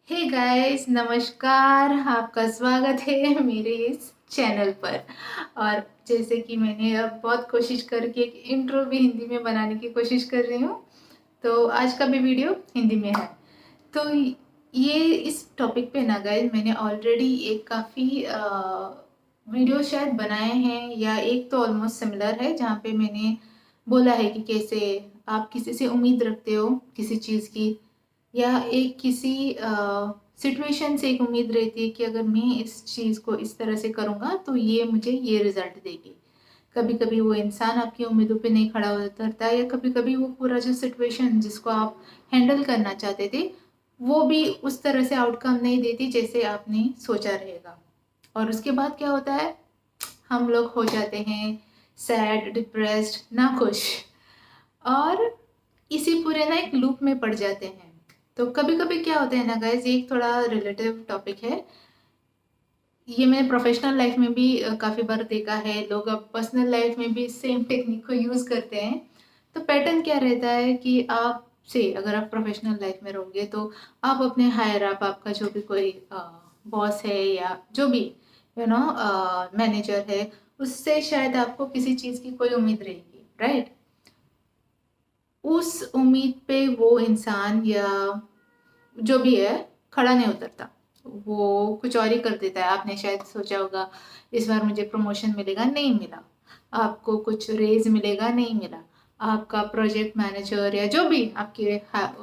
Hey guys, नमस्कार। आपका स्वागत है मेरे इस चैनल पर। और जैसे कि मैंने अब बहुत कोशिश करके एक इंट्रो भी हिंदी में बनाने की कोशिश कर रही हूँ, तो आज का भी वीडियो हिंदी में है। तो ये इस टॉपिक पे ना गाइस, मैंने ऑलरेडी एक काफ़ी वीडियो शायद बनाए हैं, या एक तो ऑलमोस्ट सिमिलर है जहाँ पे मैंने बोला है कि कैसे आप किसी से उम्मीद रखते हो किसी चीज़ की, या एक किसी सिचुएशन से एक उम्मीद रहती है कि अगर मैं इस चीज़ को इस तरह से करूँगा तो ये मुझे ये रिजल्ट देगी। कभी कभी वो इंसान आपकी उम्मीदों पे नहीं खड़ा उतरता, या कभी कभी वो पूरा जो सिचुएशन जिसको आप हैंडल करना चाहते थे वो भी उस तरह से आउटकम नहीं देती जैसे आपने सोचा रहेगा। और उसके बाद क्या होता है, हम लोग हो जाते हैं सैड, डिप्रेस्ड, नाखुश, और इसी पूरे ना एक लूप में पड़ जाते हैं। तो कभी कभी क्या होता है ना गाइज, ये एक थोड़ा रिलेटिव टॉपिक है। ये मैंने प्रोफेशनल लाइफ में भी काफ़ी बार देखा है, लोग अब पर्सनल लाइफ में भी सेम टेक्निक को यूज़ करते हैं। तो पैटर्न क्या रहता है कि आप से अगर आप प्रोफेशनल लाइफ में रहोगे तो आप अपने हायर अप, आपका जो भी कोई बॉस है या जो भी मैनेजर है, उससे शायद आपको किसी चीज़ की कोई उम्मीद रहेगी, राइट। उस उम्मीद पे वो इंसान या जो भी है खड़ा नहीं उतरता, वो कुछ और ही कर देता है। आपने शायद सोचा होगा इस बार मुझे प्रमोशन मिलेगा, नहीं मिला। आपको कुछ रेज मिलेगा, नहीं मिला। आपका प्रोजेक्ट मैनेजर या जो भी आपके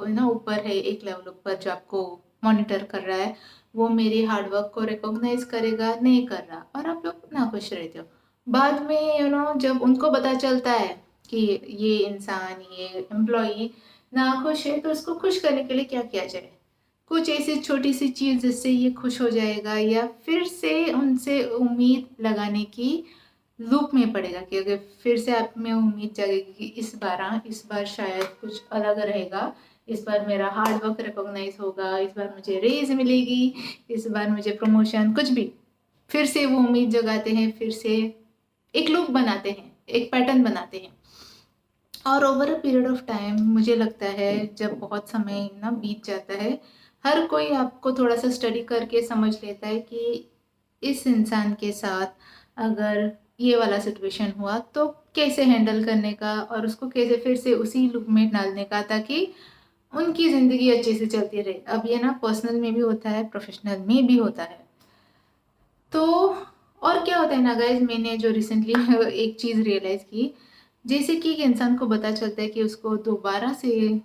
ना ऊपर है, एक लेवल ऊपर जो आपको मॉनिटर कर रहा है, वो मेरी हार्डवर्क को रिकॉग्नाइज करेगा, नहीं कर रहा, और आप लोग नाखुश रहते हो। बाद में जब उनको पता चलता है कि ये इंसान, ये एम्प्लॉई नाखुश है, तो उसको खुश करने के लिए क्या किया जाए। कुछ ऐसी छोटी सी चीज़ जिससे ये खुश हो जाएगा, या फिर से उनसे उम्मीद लगाने की लूप में पड़ेगा कि अगर फिर से आप में उम्मीद जागेगी कि इस बार शायद कुछ अलग रहेगा, इस बार मेरा हार्ड वर्क रिकॉग्नाइज होगा, इस बार मुझे रेज मिलेगी, इस बार मुझे प्रमोशन, कुछ भी। फिर से वो उम्मीद जगाते हैं, फिर से एक लूप बनाते हैं, एक पैटर्न बनाते हैं। और over a period of time मुझे लगता है जब बहुत समय ना बीत जाता है, हर कोई आपको थोड़ा सा स्टडी करके समझ लेता है कि इस इंसान के साथ अगर ये वाला सिचुएशन हुआ तो कैसे हैंडल करने का, और उसको कैसे फिर से उसी लूप में डालने का, ताकि उनकी ज़िंदगी अच्छे से चलती रहे। अब ये ना पर्सनल में भी होता है, प्रोफेशनल में भी होता है। तो और क्या होता है ना गाइज, मैंने जो रिसेंटली एक चीज़ रियलाइज़ की, जैसे कि एक इंसान को पता चलता है कि उसको दोबारा से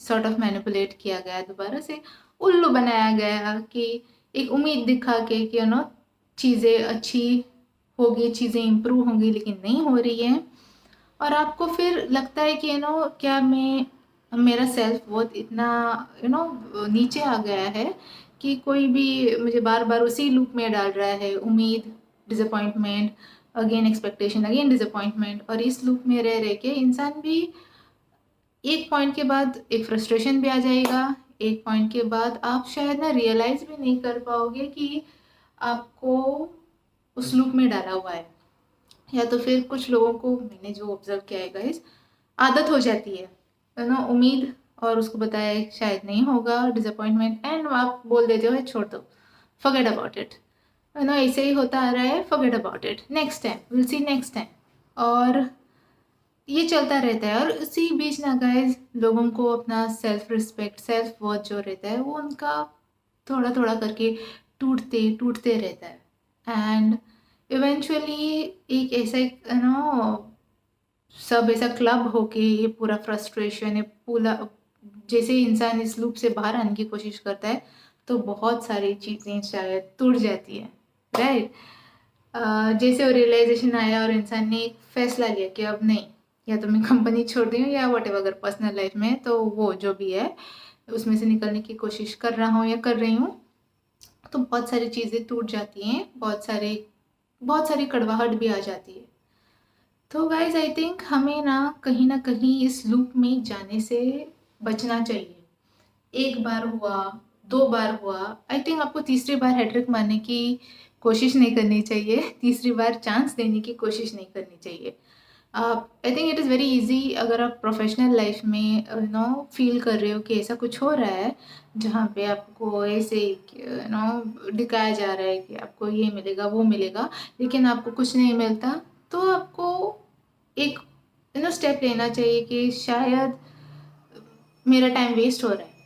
सॉर्ट ऑफ मैनिपुलेट किया गया, दोबारा से उल्लू बनाया गया, कि एक उम्मीद दिखा के कि चीज़ें अच्छी होगी, चीज़ें इम्प्रूव होंगी, लेकिन नहीं हो रही हैं। और आपको फिर लगता है कि क्या मैं, मेरा सेल्फ वर्थ इतना नीचे आ गया है कि कोई भी मुझे बार बार उसी लूप में डाल रहा है। उम्मीद, disappointment, again expectation, again disappointment, और इस लूप में रह रह के इंसान भी एक पॉइंट के बाद एक फ्रस्ट्रेशन भी आ जाएगा। एक पॉइंट के बाद आप शायद ना रियलाइज भी नहीं कर पाओगे कि आपको उस लूप में डाला हुआ है। या तो फिर कुछ लोगों को मैंने जो ऑब्जर्व किया है गाइस, आदत हो जाती है ना उम्मीद, और उसको बताया है कि शायद नहीं होगा, डिसअपॉइंटमेंट, एंड आप बोल देते हो छोड़ दो, फॉरगेट अबाउट इट, ऐसे ही होता आ रहा है, forget about it, next time will see, next time. और ये चलता रहता है। और उसी बीच ना गाइस, लोगों को अपना सेल्फ रिस्पेक्ट, सेल्फ वर्थ जो रहता है वो उनका थोड़ा थोड़ा करके टूटते टूटते रहता है। एंड इवेंचुअली एक ऐसा सब ऐसा क्लब होके ये पूरा फ्रस्ट्रेशन है पूरा, जैसे इंसान इस लूप से बाहर आने की कोशिश करता है तो बहुत सारी चीज़ें शायद टूट जाती है, राइट। जैसे वो रियलाइजेशन आया और इंसान ने एक फैसला लिया कि अब नहीं, या तो मैं कंपनी छोड़ दी हूँ, या वट एवर, अगर पर्सनल लाइफ में है तो वो जो भी है उसमें से निकलने की कोशिश कर रहा हूँ या कर रही हूँ, तो बहुत सारी चीज़ें टूट जाती हैं, बहुत सारी कड़वाहट भी आ जाती है। तो गाइज आई थिंक हमें ना कहीं इस लूप में जाने से बचना चाहिए। एक बार हुआ, दो बार हुआ, आई थिंक आपको तीसरी बार हैट्रिक मारने की कोशिश नहीं करनी चाहिए, तीसरी बार चांस देने की कोशिश नहीं करनी चाहिए। आप I think it is very easy अगर आप प्रोफेशनल लाइफ में फ़ील कर रहे हो कि ऐसा कुछ हो रहा है, जहाँ पे आपको ऐसे दिखाया जा रहा है कि आपको ये मिलेगा, वो मिलेगा, लेकिन आपको कुछ नहीं मिलता, तो आपको एक स्टेप लेना चाहिए कि शायद मेरा टाइम वेस्ट हो रहा है।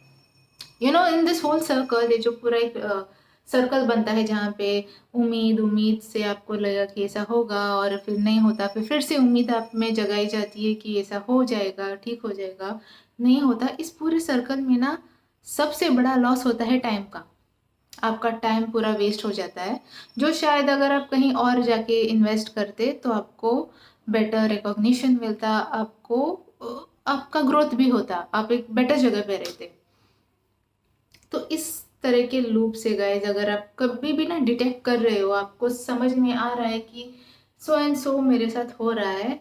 इन दिस होल सर्कल, ये जो पूरा एक सर्कल बनता है जहाँ पे उम्मीद से आपको लगा कि ऐसा होगा और फिर नहीं होता, फिर से उम्मीद आप में जगाई जाती है कि ऐसा हो जाएगा, ठीक हो जाएगा, नहीं होता। इस पूरे सर्कल में ना सबसे बड़ा लॉस होता है टाइम का। आपका टाइम पूरा वेस्ट हो जाता है, जो शायद अगर आप कहीं और जाके इन्वेस्ट करते तो आपको बेटर रिकॉग्निशन मिलता, आपको आपका ग्रोथ भी होता, आप एक बेटर जगह पे रहते। तो इस तरह के लूप से गाइज, अगर आप कभी भी ना डिटेक्ट कर रहे हो, आपको समझ में आ रहा है कि सो एंड सो मेरे साथ हो रहा है,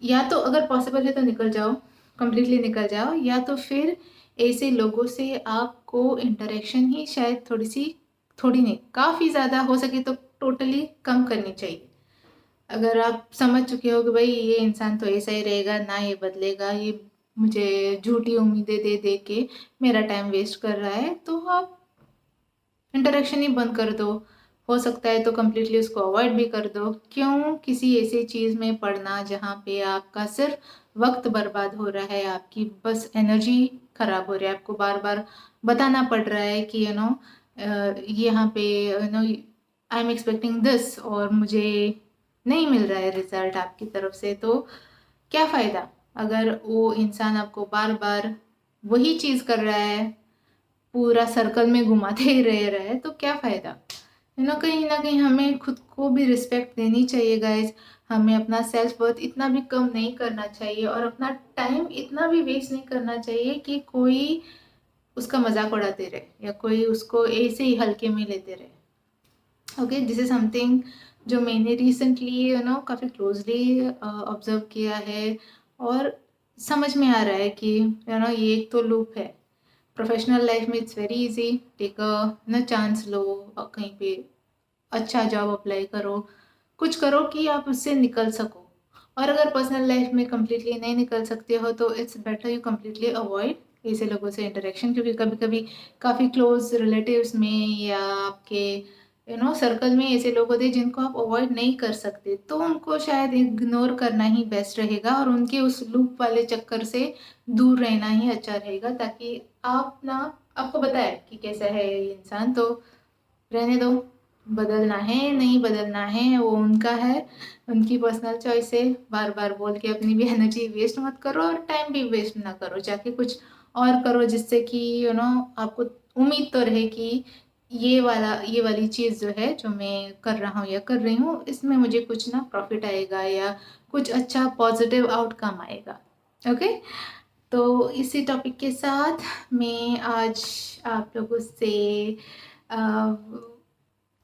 या तो अगर पॉसिबल है तो निकल जाओ, कम्प्लीटली निकल जाओ, या तो फिर ऐसे लोगों से आपको इंटरेक्शन ही शायद थोड़ी नहीं, काफ़ी ज़्यादा हो सके तो टोटली कम करनी चाहिए। अगर आप समझ चुके हो कि भाई ये इंसान तो ऐसा ही रहेगा, ना ये बदलेगा, ये मुझे झूठी उम्मीदें दे दे के मेरा टाइम वेस्ट कर रहा है, तो आप इंटरेक्शन ही बंद कर दो। हो सकता है तो कम्प्लीटली उसको अवॉइड भी कर दो। क्यों किसी ऐसी चीज़ में पड़ना जहाँ पे आपका सिर्फ वक्त बर्बाद हो रहा है, आपकी बस एनर्जी खराब हो रही है, आपको बार बार बताना पड़ रहा है कि यहाँ पे आई एम एक्सपेक्टिंग दिस और मुझे नहीं मिल रहा है रिजल्ट आपकी तरफ से, तो क्या फ़ायदा? अगर वो इंसान आपको बार बार वही चीज़ कर रहा है, पूरा सर्कल में घुमाते ही रह रहा है, तो क्या फ़ायदा? कहीं ना कहीं हमें खुद को भी रिस्पेक्ट देनी चाहिए गाइज। हमें अपना सेल्फ वर्थ इतना भी कम नहीं करना चाहिए और अपना टाइम इतना भी वेस्ट नहीं करना चाहिए कि कोई उसका मजाक उड़ाते रहे या कोई उसको ऐसे ही हल्के में लेते रहे। ओके, दिस इज समथिंग जो मैंने रिसेंटली काफ़ी क्लोजली ऑब्जर्व किया है, और समझ में आ रहा है कि ये एक तो लूप है। प्रोफेशनल लाइफ में it's very easy, take a chance लो, कहीं पे अच्छा जॉब अप्लाई करो, कुछ करो कि आप उससे निकल सको। और अगर पर्सनल लाइफ में कम्प्लीटली नहीं निकल सकते हो तो it's better you completely avoid ऐसे लोगों से इंटरेक्शन, क्योंकि कभी कभी काफ़ी क्लोज रिलेटिव्स में या आपके सर्कल में ऐसे लोग होते हैं जिनको आप अवॉइड नहीं कर सकते, तो उनको शायद इग्नोर करना ही बेस्ट रहेगा और उनके उस लूप वाले चक्कर से दूर रहना ही अच्छा रहेगा, ताकि आप ना आपको बताए कि कैसा है ये इंसान, तो रहने दो। बदलना है नहीं बदलना है वो उनका है, उनकी पर्सनल चॉइस है। बार बार बोल के अपनी भी एनर्जी वेस्ट मत करो और टाइम भी वेस्ट ना करो, जाके कुछ और करो जिससे कि आपको उम्मीद तो रहे कि ये वाली चीज़ जो है, जो मैं कर रहा हूँ या कर रही हूँ, इसमें मुझे कुछ ना प्रॉफिट आएगा या कुछ अच्छा पॉजिटिव आउटकम आएगा। ओके, तो इसी टॉपिक के साथ मैं आज आप लोगों से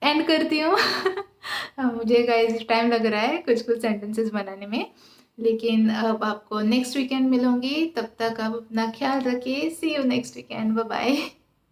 एंड करती हूँ। मुझे गाइस टाइम लग रहा है कुछ कुछ सेंटेंसेस बनाने में, लेकिन अब आपको नेक्स्ट वीकेंड मिलूंगी। तब तक आप अपना ख्याल रखिए। See you next weekend, bye bye.